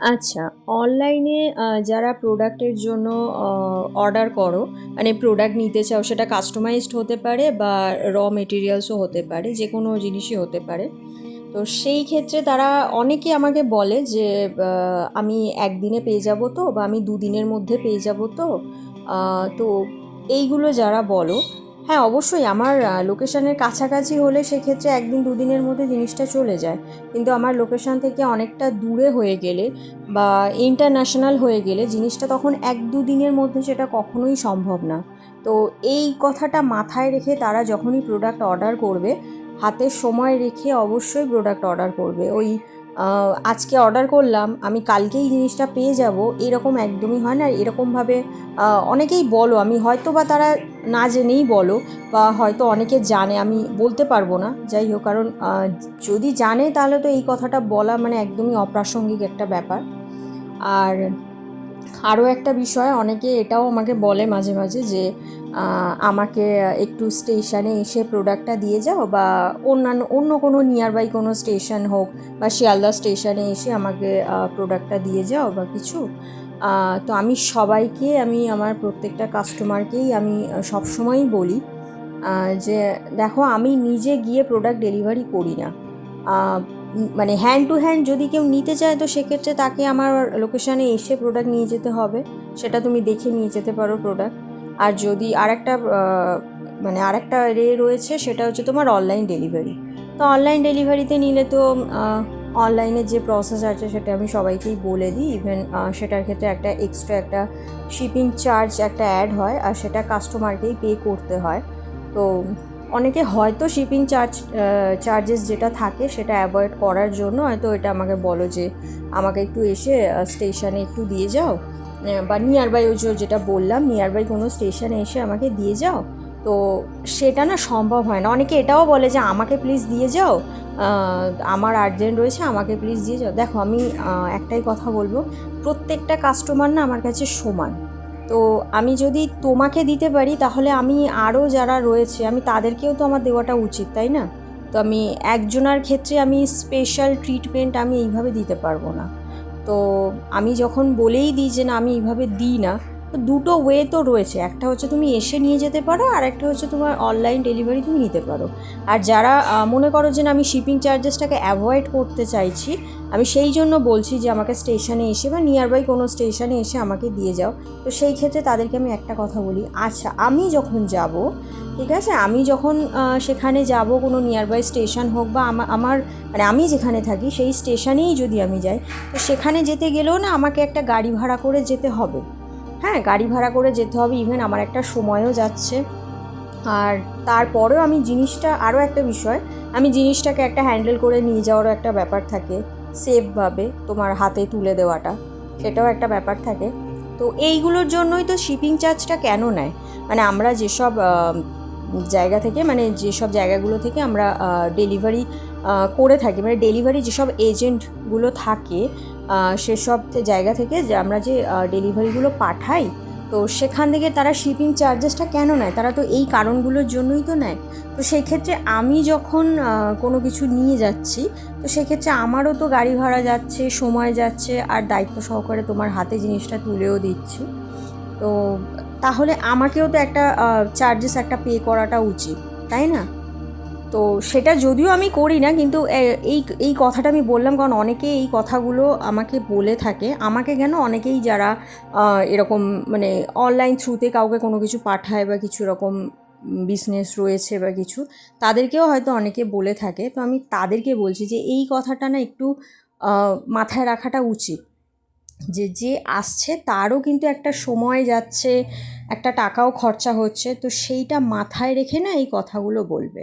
আচ্ছা, অনলাইনে যারা প্রোডাক্টের জন্য অর্ডার করো, মানে প্রোডাক্ট নিতে চাও, সেটা কাস্টমাইজড হতে পারে বা মেটেরিয়ালসও হতে পারে, যে কোনো জিনিসই হতে পারে। তো সেই ক্ষেত্রে তারা অনেকে আমাকে বলে যে আমি একদিনে পেয়ে যাব তো, বা আমি দুদিনের মধ্যে পেয়ে যাব তো। তো এইগুলো যারা বলো, হ্যাঁ অবশ্যই আমার লোকেশনের কাছাকাছি হলে সেক্ষেত্রে একদিন দুদিনের মধ্যে জিনিসটা চলে যায়। কিন্তু আমার লোকেশন থেকে অনেকটা দূরে হয়ে গেলে বা ইন্টারন্যাশনাল হয়ে গেলে জিনিসটা তখন এক দুদিনের মধ্যে সেটা কখনোই সম্ভব না। তো এই কথাটা মাথায় রেখে তারা যখনই প্রোডাক্ট অর্ডার করবে, হাতে সময় রেখে অবশ্যই প্রোডাক্ট অর্ডার করবে। ওই আজকে অর্ডার করলাম, আমি কালকেই জিনিসটা পেয়ে যাব, এরকম একদমই হয় না। এরকমভাবে অনেকেই বলো, আমি হয়তো বা তারা না জেনেই বলো, বা হয়তো অনেকে জানে, আমি বলতে পারবো না, যাই হোক, কারণ যদি জানে তাহলে তো এই কথাটা বলা মানে একদমই অপ্রাসঙ্গিক একটা ব্যাপার। আর আরও একটা বিষয়, অনেকে এটাও আমাকে বলে মাঝে মাঝে যে আমাকে একটু স্টেশনে এসে প্রোডাক্টটা দিয়ে যাও, বা অন্য কোনো নিয়ার বাই কোনো স্টেশন হোক, বা শিয়ালদা স্টেশনে এসে আমাকে প্রোডাক্টটা দিয়ে যাও বা কিছু। তো আমি সবাইকে, আমি আমার প্রত্যেকটা কাস্টমারকেই আমি সবসময়ই বলি যে দেখো, আমি নিজে গিয়ে প্রোডাক্ট ডেলিভারি করি না। মানে হ্যান্ড টু হ্যান্ড যদি কেউ নিতে চায়, তো সেক্ষেত্রে তাকে আমার লোকেশানে এসে প্রোডাক্ট নিয়ে যেতে হবে, সেটা তুমি দেখে নিয়ে যেতে পারো প্রোডাক্ট। আর যদি আরেকটা মানে আরেকটা রয়েছে, সেটা হচ্ছে তোমার অনলাইন ডেলিভারি। তো অনলাইন ডেলিভারিতে নিলে তো অনলাইনের যে প্রসেস আছে সেটা আমি সবাইকেই বলে দিই। ইভেন সেটার ক্ষেত্রে একটা এক্সট্রা একটা শিপিং চার্জ একটা অ্যাড হয়, আর সেটা কাস্টমারকেই পে করতে হয়। তো অনেকে হয়তো শিপিং চার্জেস যেটা থাকে সেটা অ্যাভয়েড করার জন্য হয়তো এটা আমাকে বলো যে আমাকে একটু এসে স্টেশনে একটু দিয়ে যাও, বা নিয়ার বাই, ওই যেটা বললাম, নিয়ার বাই কোনো স্টেশনে এসে আমাকে দিয়ে যাও। তো সেটা না সম্ভব হয় না। অনেকে এটাও বলে যে আমাকে প্লিজ দিয়ে যাও, আমার আর্জেন্ট রয়েছে, আমাকে প্লিজ দিয়ে যাও। দেখো, আমি একটাই কথা বলবো, প্রত্যেকটা কাস্টমার না আমার কাছে সমান। তো আমি যদি তোমাকে দিতে পারি, তাহলে আমি আরও যারা রয়েছে আমি তাদেরকেও তো আমার দেওয়াটা উচিত, তাই না? তো আমি একজনের ক্ষেত্রে আমি স্পেশাল ট্রিটমেন্ট আমি এইভাবে দিতে পারবো না। তো আমি যখন বলেই দিই যে না, আমি এইভাবে দিই না, তো দুটো ওয়ে তো রয়েছে। একটা হচ্ছে তুমি এসে নিয়ে যেতে পারো, আর একটা হচ্ছে তোমার অনলাইন ডেলিভারি তুমি নিতে পারো। আর যারা মনে করো যে না, আমি শিপিং চার্জেসটাকে অ্যাভয়েড করতে চাইছি, আমি সেই জন্য বলছি যে আমাকে স্টেশনে এসে বা নিয়ার বাই কোনো স্টেশনে এসে আমাকে দিয়ে যাও। তো সেই ক্ষেত্রে তাদেরকে আমি একটা কথা বলি, আচ্ছা আমি যখন যাব, ঠিক আছে, আমি যখন সেখানে যাব, কোনো নিয়ার বাই স্টেশন হোক বা আমার মানে আমি যেখানে থাকি সেই স্টেশনেই যদি আমি যাই, তো সেখানে যেতে গেলেও না আমাকে একটা গাড়ি ভাড়া করে যেতে হবে। হ্যাঁ, গাড়ি ভাড়া করে যেতে হবে, ইভেন আমার একটা সময়ও যাচ্ছে। আর তারপরেও আমি জিনিসটা, আরও একটা বিষয়, আমি জিনিসটাকে একটা হ্যান্ডেল করে নিয়ে যাওয়ারও একটা ব্যাপার থাকে, সেফভাবে তোমার হাতে তুলে দেওয়াটা, সেটাও একটা ব্যাপার থাকে। তো এইগুলোর জন্যই তো শিপিং চার্জটা কেন নেয়। মানে আমরা যেসব জায়গা থেকে, মানে যেসব জায়গাগুলো থেকে আমরা ডেলিভারি করে থাকি, মানে ডেলিভারি যেসব এজেন্টগুলো থাকে, সেসব জায়গা থেকে যে আমরা যে ডেলিভারিগুলো পাঠাই, তো সেখান থেকে তারা শিপিং চার্জেসটা কেন নেয়? তারা তো এই কারণগুলোর জন্যই তো নেয়। তো সেই ক্ষেত্রে আমি যখন কোনো কিছু নিয়ে যাচ্ছি, তো সেক্ষেত্রে আমারও তো গাড়ি ভাড়া যাচ্ছে, সময় যাচ্ছে, আর দায়িত্ব সহকারে তোমার হাতে জিনিসটা তুলেও দিচ্ছি। তো তাহলে আমাকেও তো একটা চার্জেস একটা পে করাটা উচিত, তাই না? তো সেটা যদিও আমি করি না, কিন্তু এই এই কথাটা আমি বললাম কারণ অনেকে এই কথাগুলো আমাকে বলে থাকে। আমাকে কেন, অনেকেই যারা এরকম মানে অনলাইন থ্রুতে কাউকে কোনো কিছু পাঠায় বা কিছু এরকম বিজনেস রয়েছে বা কিছু, তাদেরকেও হয়তো অনেকে বলে থাকে। তো আমি তাদেরকে বলছি যে এই কথাটা না একটু মাথায় রাখাটা উচিত, যে যে আসছে তারও কিন্তু একটা সময় যাচ্ছে, একটা টাকাও খরচা হচ্ছে, তো সেইটা মাথায় রেখে না এই কথাগুলো বলবে।